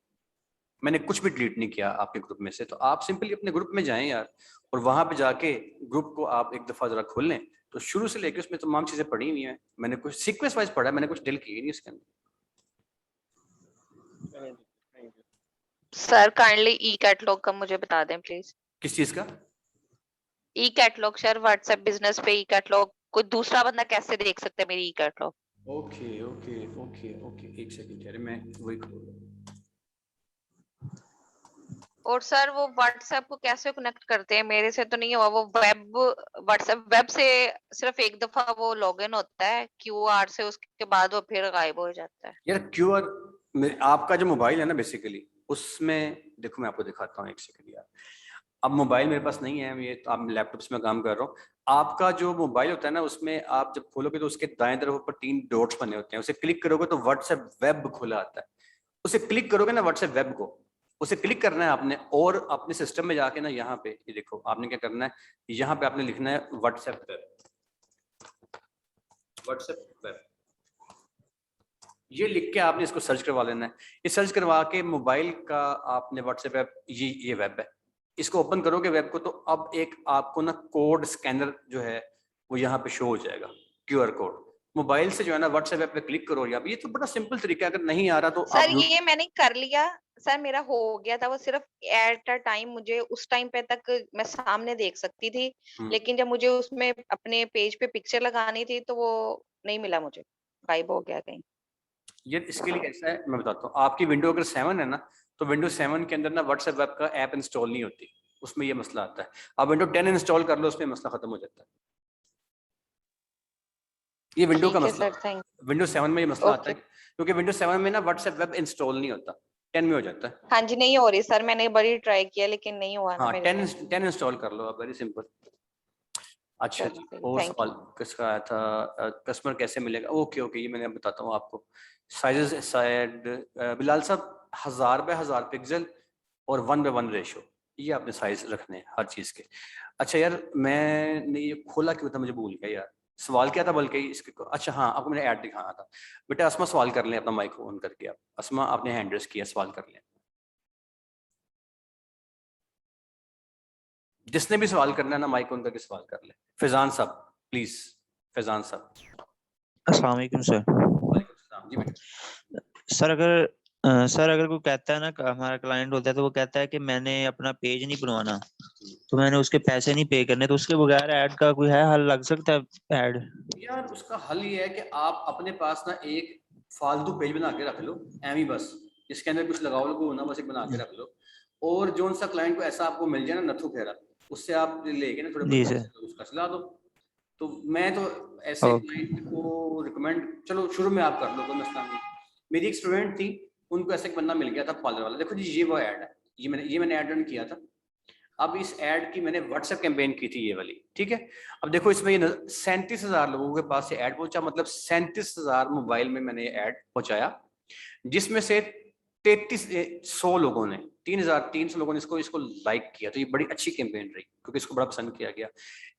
मैंने कुछ भी डिलीट नहीं किया आपके ग्रुप में से। तो आप सिंपली अपने ग्रुप में जाएं यार, और वहां पे जाके ग्रुप को आप एक दफा जरा खोल लें, तो शुरू से लेके उसमें तमाम चीजें पड़ी हुई हैं, मैंने कुछ सीक्वेंस वाइज पढ़ा है, मैंने कुछ डिलीट की नहीं इसके अंदर। सर काइंडली ई कैटलॉग का मुझे बता दें प्लीज। किस चीज का? ई कैटलॉग सर, व्हाट्सएप बिजनेस पे ई कैटलॉग कोई दूसरा बंदा कैसे देख सकता है मेरी e catalogue? Okay okay okay okay, एक सेकंड यार, मैं वही खोल रहा हूं। और सर वो व्हाट्सएप को कैसे कनेक्ट करते हैं? मेरे से तो नहीं हुआ वो। वेब व्हाट्सएप वेब से सिर्फ एक दफा वो लॉगिन होता है क्यूआर से, उसके बाद वो फिर गायब हो जाता है। यार क्यूआर, आपका जो मोबाइल है ना बेसिकली, उसमें देखो मैं आपको दिखाता हूँ, एक सेकंड यार। अब मोबाइल मेरे पास नहीं है, ये तो आप लैपटॉप से मैं काम कर रहा हूँ। आपका जो मोबाइल होता है ना, उसमें आप जब खोलोगे तो उसके दाएं तरफ ऊपर 3 डॉट्स बने होते हैं, उसे क्लिक करोगे तो व्हाट्सएप वेब खुला आता है। उसे क्लिक करोगे ना व्हाट्सएप वेब को, उसे क्लिक करना है आपने, और अपने सिस्टम में जाके ना यहाँ पे ये देखो, आपने क्या करना है, यहाँ पे आपने लिखना है व्हाट्सएप वेब, व्हाट्सएप वेब, ये लिख के आपने इसको सर्च करवा लेना है। ये सर्च करवा के मोबाइल का आपने व्हाट्सएप ऐप, ये वेब है, इसको ओपन करोगे वेब को, तो अब एक आपको ना कोड स्कैनर जो है वो यहाँ पे शो हो जाएगा, क्यूआर कोड। मोबाइल से जो है ना व्हाट्सएप ऐप पे क्लिक करो, या ये तो बड़ा सिंपल तरीका है, अगर नहीं आ रहा तो सर आप ये मैंने कर लिया सर, मेरा हो गया था वो। सिर्फ एट अ टाइम मुझे उस टाइम पे तक मैं सामने देख सकती थी, लेकिन जब मुझे उसमें अपने पेज पे पिक्चर लगानी थी तो वो नहीं मिला मुझे, गायब हो गया कहीं। ये इसके लिए कैसा है मैं बताता हूँ। आपकी विंडो अगर 7 है ना, तो विंडो 7 के अंदर ना व्हाट्सएप वेब का ऐप इंस्टॉल नहीं होती, उसमें ये मसला आता है। आप विंडो 10 इंस्टॉल कर लो, उसमें मसला खत्म हो जाता है। ये विंडो का ठीक है मसला, सर, थैंक। विंडो 7 में ये मसला आता ओके। है, क्योंकि विंडो 7 में ना व्हाट्सएप वेब इंस्टॉल नहीं होता, 10 में हो जाता है। हाँ जी, नहीं हो रही सर, मैंने बड़ी ट्राई किया लेकिन नहीं हुआ ना हाँ मेरे 10 से। 10 इंस्टॉल कर लो आप, वेरी सिंपल। अच्छा जी, चलो और थैंक सवाल यू। किसका आया था, कस्टमर कैसे मिलेगा? ओके ओके, ये मैंने बताता हूँ आपको। साइजेस शायद बिलाल साहब 1000 बाय 1000 पिक्सल और 1:1 रेशो, ये आपने साइज रखने हैं हर चीज के। अच्छा यार मैंने ये खोला क्यों था मुझे भूल गया यार, सवाल क्या था बल्कि इसके। अच्छा हाँ, आपको मैंने ऐड दिखाना था। बेटा अस्मा सवाल कर लें, अपना माइक ऑन करके। आप अस्मा आपने हैंड रेस किया, सवाल कर लें। जिसने भी सवाल करना है ना माइक ऑन करके सवाल कर ले। फैजान साहब प्लीज, फैजान साहब। अस्सलाम वालेकुम सर। वालेकुम सलाम जी बेटा। सर अगर कोई कहता है ना, हमारा क्लाइंट होता है तो वो कहता है कि मैंने अपना पेज नहीं बनवाना, तो मैंने उसके पैसे नहीं पे करने, तो उसके बगैर ऐड का कोई है हल, लग सकता है ऐड? यार उसका हल ये है कि आप अपने पास ना एक फालतू पेज बना के रख लो, एमी बस, इसके अंदर कुछ लगाओ लोगो ना, बस एक बना के रख लो। और जो सा क्लाइंट को ऐसा आपको मिल जाए ना नथु फेरा, उससे आप लेके ना थोड़े जी बहुत सर। पैसे उसका चला दो। तो मैं तो ऐसे क्लाइंट को रिकमेंड, चलो शुरू में आप कर लो, कोई मसला नहीं। मेरी एक स्टूडेंट थी, उनको ऐसा एक बंदा मिल गया था पार्लर वाला। देखो जी ये वो ऐड है, ये मैंने ऐड रन किया था। अब इस ऐड की मैंने व्हाट्सएप कैंपेन की थी ये वाली, ठीक है। अब देखो इसमें ये 37,000 लोगों के पास ये ऐड पहुंचा, मतलब 37,000 मोबाइल में मैंने ये ऐड पहुंचाया, जिसमें से 100 लोगों ने 3,300 लोगों ने इसको लाइक किया। तो ये बड़ी अच्छी कैंपेन रही क्योंकि इसको बड़ा पसंद किया गया।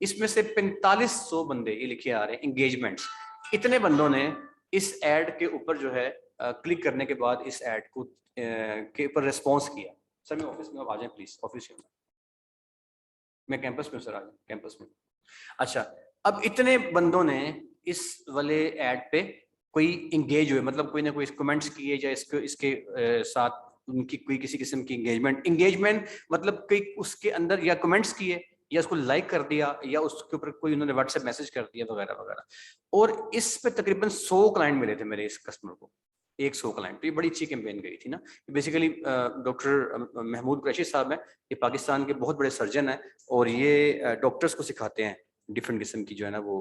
इसमें से 4500 बंदे ये लिखे आ रहे हैं एंगेजमेंट्स। इतने बंदों ने इस ऐड के ऊपर जो है क्लिक करने के बाद इस ऐड को के ऊपर रिस्पॉन्स किया। सर मैं ऑफिस में, आप आ जाए प्लीज ऑफिस में, मैं कैंपस में सर, आ जाए कैंपस में। अच्छा अब इतने बंदों ने इस वाले ऐड पे कोई इंगेज हुए, मतलब कोई ना कोई कमेंट्स किए या इसके साथ उनकी कोई किसी किस्म की इंगेजमेंट मतलब कोई उसके अंदर या कमेंट्स किए या उसको लाइक कर दिया या उसके ऊपर कोई उन्होंने व्हाट्सएप मैसेज कर दिया वगैरह वगैरह। और इस पे तकरीबन 100 क्लाइंट मिले थे मेरे इस कस्टमर को, 100 क्लाइंट। तो ये बड़ी अच्छी कैंपेन गई थी ना। बेसिकली डॉक्टर महमूद कुरैशी साहब हैं, ये पाकिस्तान के बहुत बड़े सर्जन हैं और ये डॉक्टर्स को सिखाते हैं डिफरेंट किस्म की जो है ना वो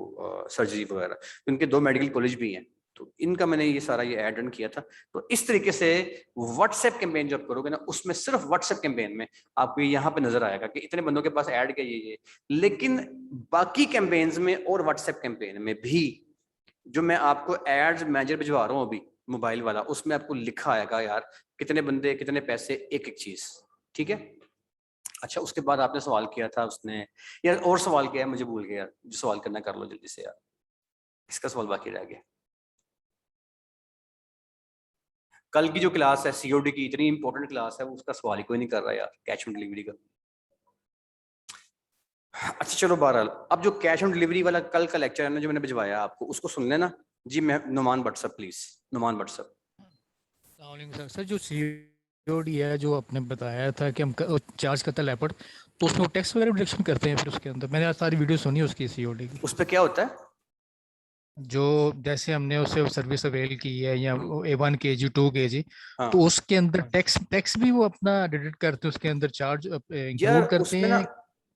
सर्जरी वगैरह। इनके 2 मेडिकल कॉलेज भी हैं। तो इनका मैंने ये सारा ये ऐड रन किया था। तो इस तरीके से व्हाट्सएप कैंपेन जब करोगे ना, उसमें सिर्फ व्हाट्सएप कैंपेन में आपको यहाँ पे नजर आएगा कि इतने बंदों के पास ऐड के ये। लेकिन बाकी कैंपेन्स में और व्हाट्सएप कैंपेन में भी जो मैं आपको एड्स मैनेजर भिजवा रहा हूँ अभी मोबाइल वाला, उसमें आपको लिखा आएगा यार कितने बंदे कितने पैसे, एक एक चीज, ठीक है। अच्छा उसके बाद आपने सवाल किया था, उसने यार और सवाल किया है, मुझे भूल गया। जो सवाल करना कर लो जल्दी से यार, इसका सवाल बाकी रह गया। कल की जो क्लास है सीओडी की, इतनी इंपॉर्टेंट क्लास है, उसका सवाल ही कोई नहीं कर रहा यार, कैश ऑन डिलीवरी का। अच्छा चलो बहरहाल, अब जो कैश ऑन डिलीवरी वाला कल का लेक्चर है ना जो मैंने भिजवाया आपको, उसको सुन लेना जी। मैं नुमान भट्ट साहब प्लीज, नुमान भट्ट साहब। सर जो सीओडी है जो आपने बताया था कि हम चार्ज करते हैं लेपर्ड, तो उसमें वो टैक्स वगैरह डिडक्शन करते हैं फिर उसके अंदर? मैंने आज सारी वीडियो सुनी उसकी सीओडी की। उस पर क्या होता है? जो जैसे हमने उससे सर्विस अवेल की है या A1 kg 2 kg, हाँ। तो उसके अंदर टैक्स भी वो अपना डिडक्ट करते हैं, उसके अंदर चार्ज इंक्लूड करते उसमें हैं? ना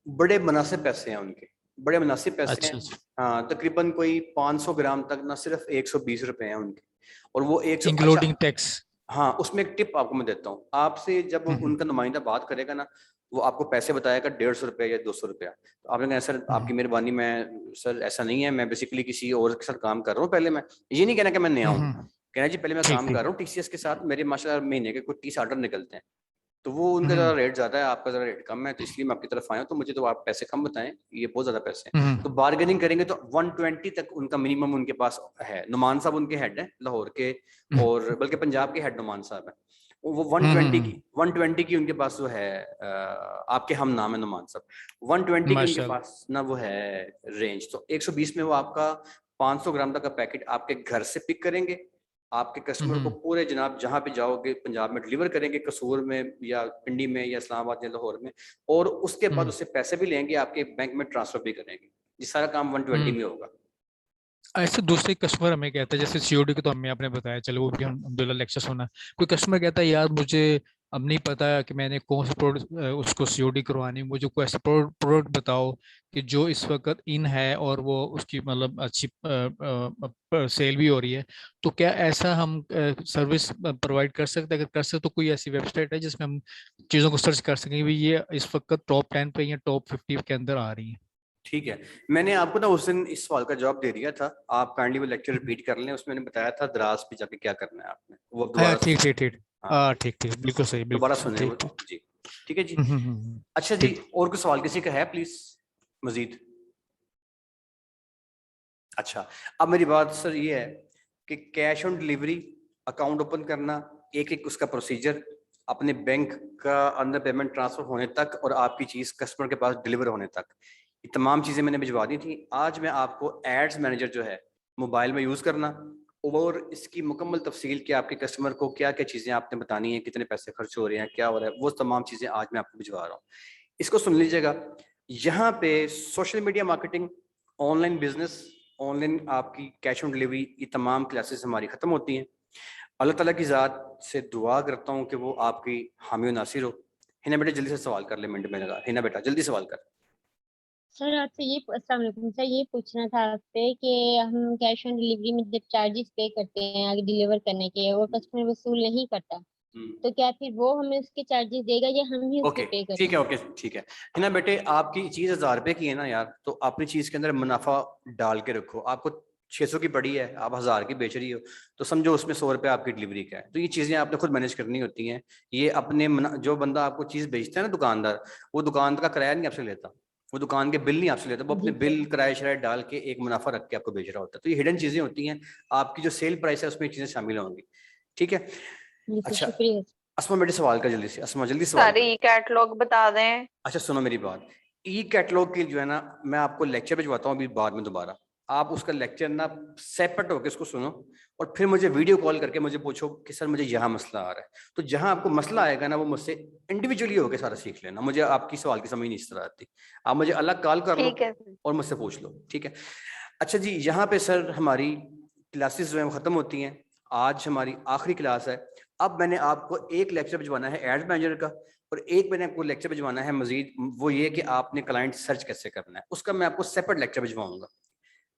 बड़े मुनासिब पैसे हैं उनके, बड़े मुनासिब पैसे अच्छा, हैं। अच्छा। हाँ तकरीबन कोई 500 ग्राम तक ना, सिर्फ 120 रुपए हैं उनके। और वो 100 इंक्लूडिंग टैक्स? हाँ उसमें एक टिप आपको मैं देता हूँ, आपसे जब उनका नुमाइंदा बात करेगा ना, वो आपको पैसे बताएगा 150 रुपये या 200 रुपया। तो आपने कहा सर आपकी मेहरबानी, मैं सर ऐसा नहीं है, मैं बेसिकली किसी और के साथ काम कर रहा हूँ। पहले मैं ये नहीं कहना कि मैं नया हूँ, कहना जी पहले मैं काम कर रहा हूँ टीसीएस के साथ, मेरे माशाल्लाह महीने के कुछ 30 ऑर्डर निकलते हैं। तो वो उनका ज़रा रेट ज़्यादा है, आपका ज़रा रेट कम है, तो इसलिए मैं आपकी तरफ आया हूँ। तो मुझे तो आप पैसे कम बताएं, ये बहुत ज़्यादा पैसे हैं। तो बार्गेनिंग करेंगे तो 120 तक उनका मिनिमम उनके पास है। नुमान साहब उनके हेड हैं लाहौर के, और बल्कि पंजाब के हेड नुमान साहब हैं। वो 120 की उनके पास जो है आपके हम नाम है नुमान साहब, 120 की उनके पास ना वो है रेंज। तो 120 में वो आपका 500 ग्राम तक का पैकेट आपके घर से पिक करेंगे, आपके कस्टमर को पूरे जनाब जहां पे जाओगे पंजाब में डिलीवर करेंगे, कसूर में या पिंडी में या इस्लामाबाद या लाहौर में। और उसके बाद उससे पैसे भी लेंगे, आपके बैंक में ट्रांसफर भी करेंगे। ये सारा काम 120 में होगा। ऐसे दूसरे कस्टमर हमें कहता है, जैसे सीओडी को तो हमें आपने बताया, चलो वो भी हम अब्दुल्ला लेक्चर सुना। कोई कस्टमर कहता है यार मुझे अब नहीं पता कि मैंने कौन सा प्रोडक्ट उसको सीओडी करवानी, मुझे कोई ऐसा प्रोडक्ट बताओ कि जो इस वक्त इन है और वो उसकी मतलब अच्छी सेल भी हो रही है। तो क्या ऐसा हम सर्विस प्रोवाइड कर सकते हैं? अगर कर सकते तो कोई ऐसी वेबसाइट है जिसमें हम चीज़ों को सर्च कर सकें भी ये इस वक्त टॉप 10 पे या टॉप 50 के अंदर आ रही है? ठीक है, मैंने आपको ना उस दिन इस सवाल का जवाब दे दिया था, आप काइंडली वो लेक्चर रिपीट कर लें। उसमें मैंने बताया था दराज पे जाके क्या करना है आपने, वो दोबारा ठीक, बिल्कुल सही, दोबारा सुने वो जी। ठीक है जी। अच्छा जी, और कोई सवाल किसी का है प्लीज मजीद? अच्छा, अब मेरी बात सर ये है कि cash on delivery account open करना, एक एक उसका प्रोसीजर, अपने बैंक का अंदर पेमेंट ट्रांसफर होने तक और आपकी चीज कस्टमर के पास डिलीवर होने तक, ये तमाम चीजें मैंने भिजवा दी थी। आज मैं आपको एड्स मैनेजर जो है मोबाइल में यूज करना और इसकी मुकम्मल तफसील कि आपके कस्टमर को क्या क्या चीजें आपने बतानी है, कितने पैसे खर्च हो रहे हैं, क्या हो रहा है, वो तमाम चीजें आज मैं आपको भिजवा रहा हूँ। इसको सुन लीजिएगा। यहाँ पे social media marketing, online business, online आपकी कैश ऑन डिलीवरी, ये तमाम क्लासेस हमारी खत्म होती हैं। अल्लाह ताला की ज़ात से दुआ करता हूँ कि वो आपकी हामी और नासिर हो। हिना बेटा जल्दी से सवाल कर ले, मिनट में लगा। हिना बेटा जल्दी सवाल कर। सर आपसे ये अस्सलाम वालेकुम सर, ये पूछना था आपसे कि हम कैश ऑन डिलीवरी में जब चार्जेस पे करते हैं आगे डिलीवर करने के और कस्टमर वसूल नहीं करता, तो क्या फिर वो हमें उसके चार्जेस देगा या हम ही उसके ओके पे करें? ठीक है, ओके ठीक है। हिना बेटे आपकी चीज 1000 रुपए की है ना यार, तो अपनी चीज के अंदर मुनाफा डाल के रखो। आपको 600 की पड़ी है, आप 1000 की बेच रही हो, तो समझो उसमें 100 रुपए आपकी डिलीवरी का है। तो ये चीजें आपने खुद मैनेज करनी होती हैं। ये अपने जो बंदा आपको चीज बेचता है ना, दुकानदार, वो दुकान का किराया नहीं आपसे लेता, वो दुकान के बिल नहीं आपसे लेता, वो अपने जी बिल किराया शराया डाल के एक मुनाफा रख के आपको बेच रहा होता है। तो ये हिडन चीजें होती हैं, आपकी जो सेल प्राइस है उसमें चीजें शामिल होंगी। ठीक है। जी सर, अच्छा शुक्रिया। असमा बेटे सवाल कर जल्दी से, असमा जल्दी सवाल कर। सारे ई कैटलॉग बता दें। अच्छा सुनो मेरी बात, ई कैटलॉग की जो है ना, मैं आपको लेक्चर भिजवाता हूँ अभी बाद में दोबारा। आप उसका लेक्चर ना सेपरेट होकर इसको सुनो और फिर मुझे वीडियो कॉल करके मुझे पूछो कि सर मुझे यहाँ मसला आ रहा है। तो जहाँ आपको मसला आएगा ना, वो मुझसे इंडिविजुअली होकर सारा सीख लेना। मुझे आपकी सवाल की समझ नहीं इस तरह आती, आप मुझे अलग कॉल कर लो ठीक है सर। और मुझसे पूछ लो, ठीक है। अच्छा जी, यहाँ पे सर हमारी क्लासेस जो है खत्म होती हैं। आज हमारी आखिरी क्लास है। अब मैंने आपको एक लेक्चर भिजवाना है एड्स मैनेजर का, और एक मैंने आपको लेक्चर भिजवाना है मजीद, वो ये कि आपने क्लाइंट सर्च कैसे करना है, उसका मैं आपको सेपरेट लेक्चर भिजवाऊंगा।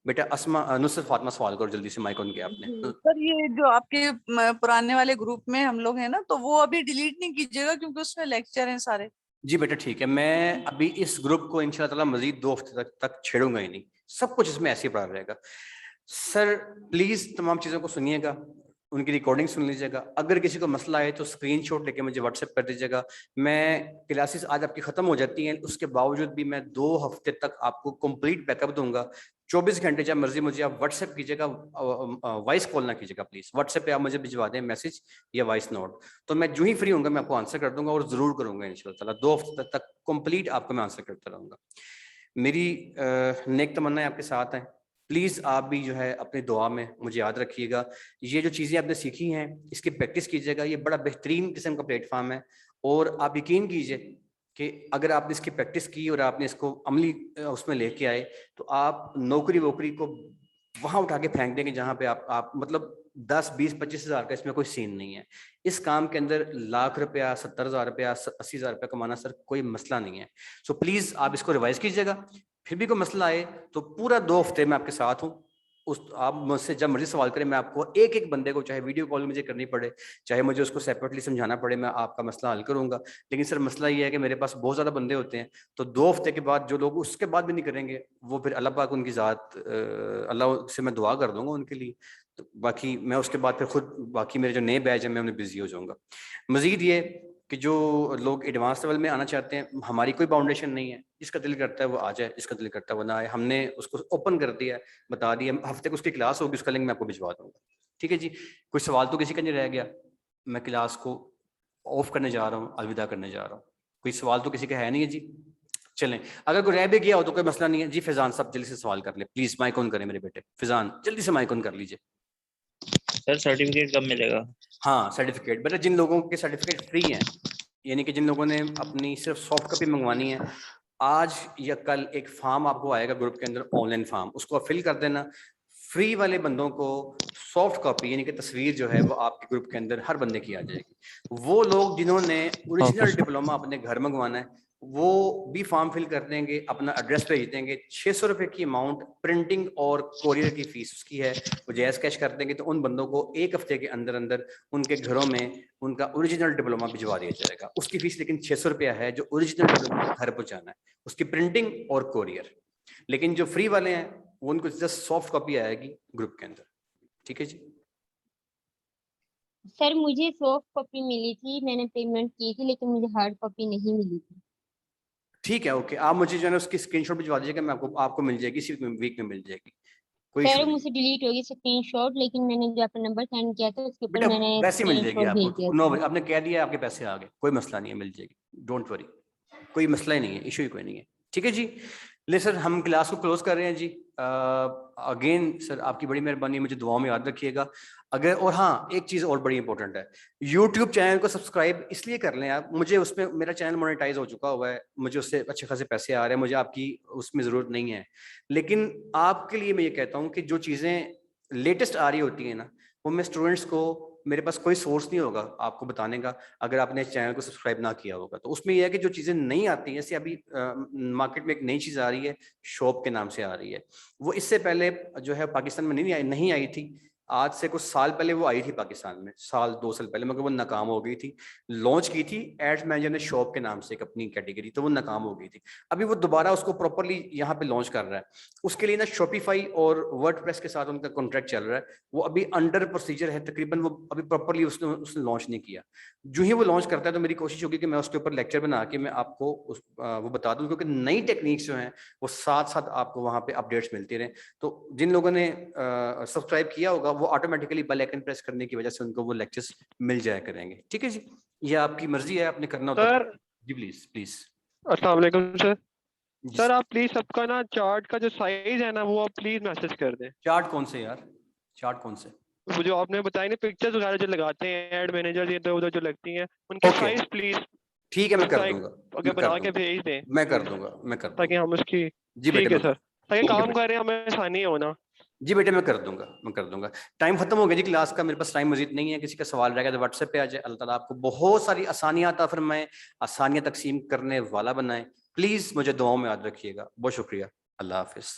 बेटा असमा नुसरत फातिमा सवाल करो जल्दी से, माइक ऑन किया आपने। सर ये जो आपके पुराने वाले ग्रुप में हम लोग हैं ना, तो वो अभी डिलीट नहीं कीजिएगा क्योंकि उसमें लेक्चर हैं सारे। जी बेटा ठीक है, मैं अभी इस ग्रुप को इंशाल्लाह ताला मजीद 2 हफ्ते तक छेड़ूंगा ही नहीं, सब कुछ इसमें ऐसे ही पड़ा रहेगा। सर प्लीज तमाम चीजों को सुनिएगा, उनकी रिकॉर्डिंग सुन लीजिएगा। अगर किसी को मसला है तो स्क्रीनशॉट लेके मुझे व्हाट्सएप कर दीजिएगा। मैं क्लासेस आज आपकी खत्म हो जाती हैं, उसके बावजूद भी मैं 2 हफ्ते तक आपको कंप्लीट बैकअप दूंगा। 24 घंटे जब मर्जी मुझे आप व्हाट्सएप कीजिएगा, वॉइस कॉल ना कीजिएगा प्लीज। व्हाट्सएप पे आप मुझे भिजवा दें मैसेज या वॉइस नोट, तो मैं जो ही फ्री होऊंगा मैं आपको आंसर कर दूंगा, और जरूर करूंगा इंशाल्लाह ताला। 2 हफ्ते तक कंप्लीट आपको मैं आंसर करता रहूंगा। मेरी नेक तमन्ना आपके साथ है। प्लीज आप भी जो है अपनी दुआ में मुझे याद रखिएगा। ये जो चीजें आपने सीखी हैं इसकी प्रैक्टिस कीजिएगा। ये बड़ा बेहतरीन किस्म का प्लेटफॉर्म है, और आप यकीन कीजिए कि अगर आपने इसकी प्रैक्टिस की और आपने इसको अमली उसमें लेके आए, तो आप नौकरी वोकरी को वहां उठा के फेंक देंगे जहां पे आप मतलब 10, 20, 25 हज़ार का इसमें कोई सीन नहीं है। इस काम के अंदर लाख रुपया, 70,000 रुपया, 80,000 रुपया कमाना सर कोई मसला नहीं है। सो प्लीज आप इसको रिवाइज कीजिएगा। फिर भी कोई मसला आए तो पूरा 2 हफ्ते में आपके साथ हूँ। आप मुझसे जब मर्जी सवाल करें, मैं आपको एक एक बंदे को, चाहे वीडियो कॉल मुझे करनी पड़े, चाहे मुझे उसको सेपरेटली समझाना पड़े, मैं आपका मसला हल करूंगा। लेकिन सर मसला ये है कि मेरे पास बहुत ज़्यादा बंदे होते हैं, तो 2 हफ्ते के बाद जो लोग उसके बाद भी नहीं करेंगे, वो फिर अल्लाह पाक उनकी ज़ात, अल्लाह से मैं दुआ कर दूंगा उनके लिए। तो बाकी मैं उसके बाद फिर खुद बाकी मेरे जो नए बैच हैं मैं उन्हें बिजी हो जाऊंगा। मजीद ये कि जो लोग एडवांस लेवल में आना चाहते हैं, हमारी कोई बाउंडेशन नहीं है। जिसका दिल करता है वो आ जाए, जिसका दिल करता है वो ना आए। हमने उसको ओपन कर दिया है, बता दिया। हफ्ते को उसकी क्लास होगी, उसका लिंक मैं आपको भिजवा दूंगा। ठीक है जी, कोई सवाल तो किसी का नहीं रह गया? मैं क्लास को ऑफ करने जा रहा हूँ, अलविदा करने जा रहा हूँ। कोई सवाल तो किसी का है नहीं है जी? चलें, अगर कोई रह भी गया हो तो कोई मसला नहीं है जी। फैजान साहब जल्दी से सवाल कर ले प्लीज, माइक ऑन करें मेरे बेटे। फैजान जल्दी से माइक ऑन कर लीजिए। सर सर्टिफिकेट कब मिलेगा? हाँ सर्टिफिकेट बेटा, जिन लोगों के सर्टिफिकेट फ्री हैं, यानी कि जिन लोगों ने अपनी सिर्फ सॉफ्ट कॉपी मंगवानी है, आज या कल एक फॉर्म आपको आएगा ग्रुप के अंदर, ऑनलाइन फॉर्म, उसको आप फिल कर देना। फ्री वाले बंदों को सॉफ्ट कॉपी यानी कि तस्वीर जो है वो आपके ग्रुप के अंदर हर बंदे की आ जाएगी। वो लोग जिन्होंने ओरिजिनल डिप्लोमा अपने घर मंगवाना है वो भी फॉर्म फिल कर देंगे, अपना एड्रेस भेज देंगे। 600 रुपए की अमाउंट प्रिंटिंग और कोरियर की फीस उसकी है, वो जैस कैश कर देंगे। तो उन बंदों को 1 हफ्ते के अंदर अंदर उनके घरों में उनका ओरिजिनल डिप्लोमा भिजवा दिया जाएगा। उसकी फीस लेकिन 600 रुपया है, जो ओरिजिनल डिप्लोमा घर पहुंचाना है, उसकी प्रिंटिंग और कोरियर। लेकिन जो फ्री वाले हैं वो उनको जस्ट सॉफ्ट कॉपी आएगी ग्रुप के अंदर। ठीक है जी। सर मुझे सॉफ्ट कॉपी मिली थी, मैंने पेमेंट की थी, लेकिन मुझे हार्ड कॉपी नहीं मिली थी। ठीक है, ओके, आप मुझे जो है ना उसकी स्क्रीनशॉट भिजवा दीजिएगा, मैं आपको मिल जाएगी, इसी वीक में मिल जाएगी, कोई सर इशू नहीं। मुझसे डिलीट होगी स्क्रीनशॉट, लेकिन मैंने जो अपना नंबर सेंड किया था उसके ऊपर बेटा मैंने वैसे ही मिल जाएगी स्क्रीनशॉट भेज आपको, दिया 9 था। बजे आपने कह दिया, आपके पैसे आ गए, कोई मसला नहीं है, मिल जाएगी, डोंट वरी, कोई मसला ही नहीं है, इशू ही कोई नहीं है। ठीक है जी, ले सर हम क्लास को क्लोज कर रहे हैं जी। अगेन सर आपकी बड़ी मेहरबानी, मुझे दुआओं में याद रखिएगा। अगर, और हाँ एक चीज़ और बड़ी इंपॉर्टेंट है, यूट्यूब चैनल को सब्सक्राइब इसलिए कर लें आप, मुझे उसमें मेरा चैनल मोनेटाइज हो चुका हुआ है, मुझे उससे अच्छे खासे पैसे आ रहे हैं, मुझे आपकी उसमें ज़रूरत नहीं है। लेकिन आपके लिए मैं ये कहता हूँ कि जो चीज़ें लेटेस्ट आ रही होती हैं ना, वो मैं स्टूडेंट्स को, मेरे पास कोई सोर्स नहीं होगा आपको बताने का अगर आपने इस चैनल को सब्सक्राइब ना किया होगा। तो उसमें यह है कि जो चीज़ें नहीं आती हैं, जैसे अभी मार्केट में एक नई चीज़ आ रही है, शॉप के नाम से आ रही है, वो इससे पहले जो है पाकिस्तान में नहीं आई थी। आज से कुछ साल पहले वो आई थी पाकिस्तान में, साल 2 साल पहले, मगर वो नाकाम हो गई थी। लॉन्च की थी एड्स मैनेजर ने शॉप के नाम से एक अपनी कैटेगरी, तो वो नाकाम हो गई थी। अभी वो दोबारा उसको प्रॉपरली यहाँ पे लॉन्च कर रहा है। उसके लिए ना शॉपिफाई और वर्डप्रेस के साथ उनका कॉन्ट्रैक्ट चल रहा है, वो अभी अंडर प्रोसीजर है तकरीबन, वो अभी प्रॉपरली उसने लॉन्च नहीं किया। जो ही वो लॉन्च करता है तो मेरी कोशिश होगी कि मैं उसके ऊपर लेक्चर बना के मैं आपको वो बता दूं, क्योंकि नई टेक्निक्स जो हैं वो साथ साथ आपको वहाँ पे अपडेट्स मिलती रहे। तो जिन लोगों ने सब्सक्राइब किया होगा वो ऑटोमेटिकली बेल आइकन प्रेस करने की वजह से उनको वो लेक्चर्स मिल जाया करेंगे। ठीक है जी, ये आपकी मर्जी है, आपने करना होता है जी। Please please. अस्सलाम वालेकुम सर। सर आप प्लीज सबका ना चार्ट का जो साइज है ना वो आप प्लीज मैसेज कर दें। चार्ट कौन से यार, चार्ट कौन से? वो जो आपने बताया ना पिक्चर्स वगैरह जो लगाते हैं एड मैनेजर इधर उधर जो लगती हैं, उनके साइज प्लीज। ठीक है, मैं कर दूंगा, अगर बना के भेज दें मैं कर दूंगा ताकि हम उसकी। जी ठीक बेटे, है सर, ताकि ठीक है काम बेटे। कर रहे हैं हमें आसानी हो ना। जी बेटे मैं कर दूंगा। टाइम खत्म हो गया जी क्लास का, मेरे पास टाइम मजीद नहीं है। किसी का सवाल रहेगा तो व्हाट्सएप पे आ जाए। अल्लाह ताला आपको बहुत सारी आसानियां अता फरमाए, आसानियां तकसीम करने वाला बनाए। प्लीज मुझे दुआओं में याद रखिएगा। बहुत शुक्रिया, अल्लाह हाफिज।